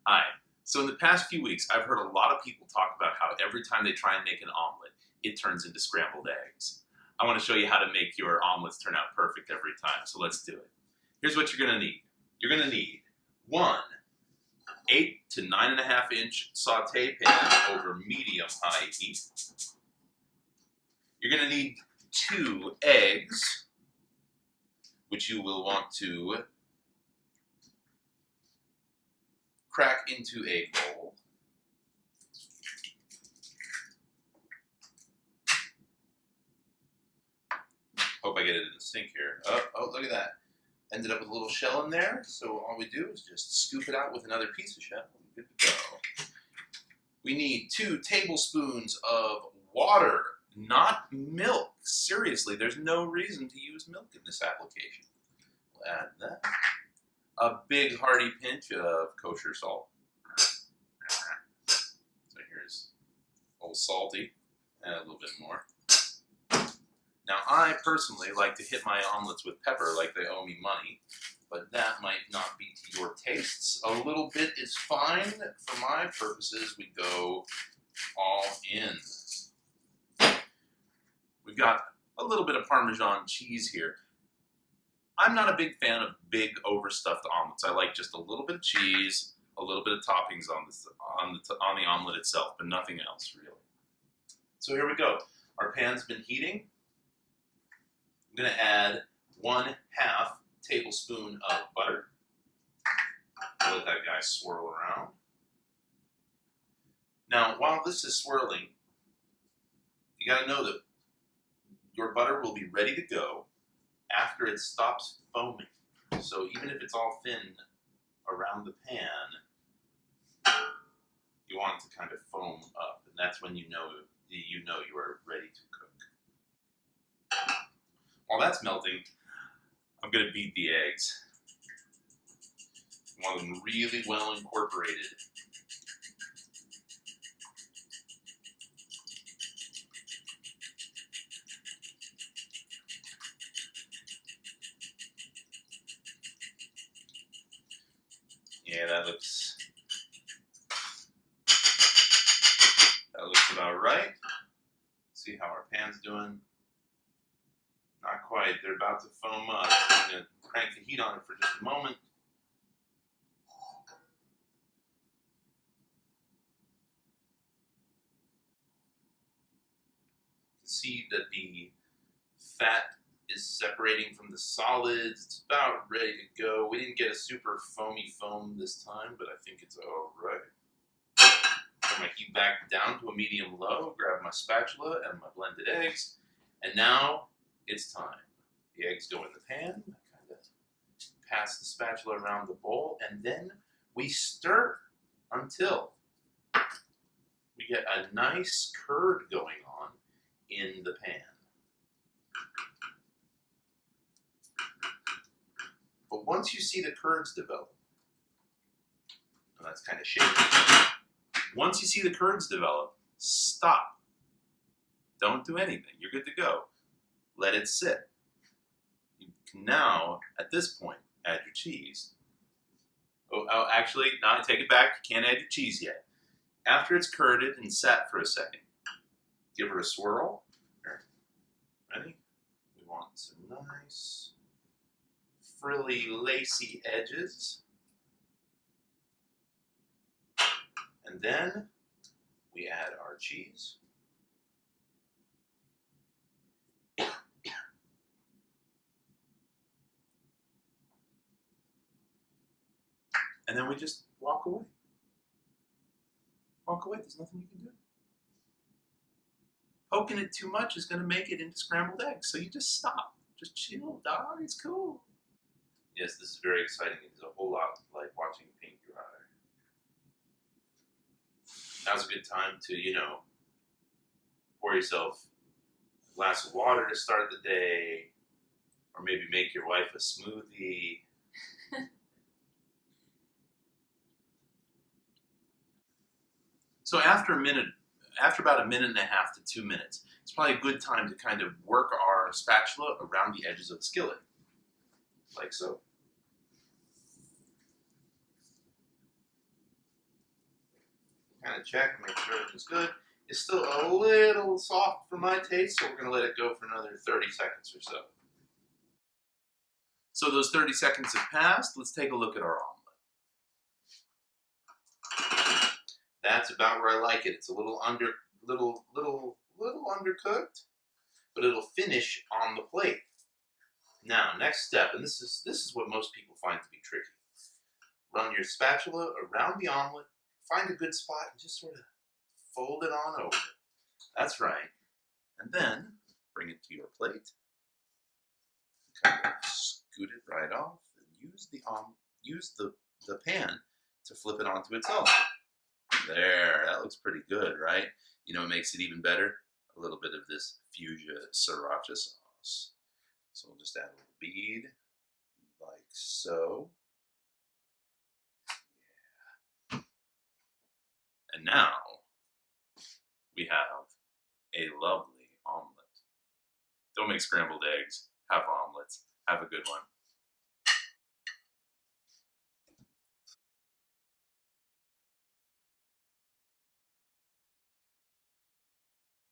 Hi. So in the past few weeks, I've heard a lot of people talk about how every time they try and make an omelet, it turns into scrambled eggs. I want to show you how to make your omelets turn out perfect every time, so let's do it. Here's what you're going to need. You're going to need one 8 to 9.5-inch saute pan over medium-high heat. You're going to need 2 eggs, which you will want to crack into a bowl. Hope I get it in the sink here. Oh, look at that. Ended up with a little shell in there, so all we do is just scoop it out with another piece of shell. Good to go. We need 2 tablespoons of water, not milk. Seriously, there's no reason to use milk in this application. We'll add that. A big hearty pinch of kosher salt. So here's old salty, and a little bit more. Now I personally like to hit my omelets with pepper like they owe me money, but that might not be to your tastes. A little bit is fine. For my purposes, we go all in. We've got a little bit of Parmesan cheese here. I'm not a big fan of big overstuffed omelets. I like just a little bit of cheese, a little bit of toppings on the omelet itself, but nothing else really. So here we go. Our pan's been heating. I'm going to add 1/2 tablespoon of butter. Let that guy swirl around. Now, while this is swirling, you got to know that your butter will be ready to go after it stops foaming. So even if it's all thin around the pan, you want it to kind of foam up, and that's when you know you are ready to cook. While that's melting, I'm going to beat the eggs. I want them really well incorporated. Yeah, that looks about right. See how our pan's doing. Not quite. They're about to foam up. I'm going to crank the heat on it for just a moment. See that the fat is separating from the solids. It's about ready to go. We didn't get a super foamy foam this time, but I think it's all right. Turn my heat back down to a medium low, grab my spatula and my blended eggs, and now it's time. The eggs go in the pan. I kind of pass the spatula around the bowl, and then we stir until we get a nice curd going on in the pan. But once you see the curds develop, and that's kind of shaky. Once you see the curds develop, stop. Don't do anything. You're good to go. Let it sit. You can now, at this point, add your cheese. Oh, actually, no, I take it back. You can't add your cheese yet. After it's curded and sat for a second, give her a swirl. Ready? We want some nice, frilly, lacy edges. And then we add our cheese. And then we just walk away. Walk away, there's nothing you can do. Poking it too much is going to make it into scrambled eggs, so you just stop. Just chill, dog, it's cool. Yes, this is very exciting. It's a whole lot like watching paint dry. Now's a good time to, pour yourself a glass of water to start the day, or maybe make your wife a smoothie. So after about 1.5 to 2 minutes, it's probably a good time to kind of work our spatula around the edges of the skillet, like so. kind of check, make sure everything's good. It's still a little soft for my taste, so we're going to let it go for another 30 seconds or so. So those 30 seconds have passed. Let's take a look at our omelet. That's about where I like it. It's a little undercooked, but it'll finish on the plate. Now, next step, and this is what most people find to be tricky. Run your spatula around the omelet, find a good spot, and just sort of fold it on over. That's right. And then bring it to your plate. Kind of scoot it right off, and use the pan to flip it onto itself. There, that looks pretty good, right? You know, it makes it even better. A little bit of this fuchsia sriracha sauce. So we'll just add a little bead, like so. Yeah. And now we have a lovely omelet. Don't make scrambled eggs. Have omelets. Have a good one.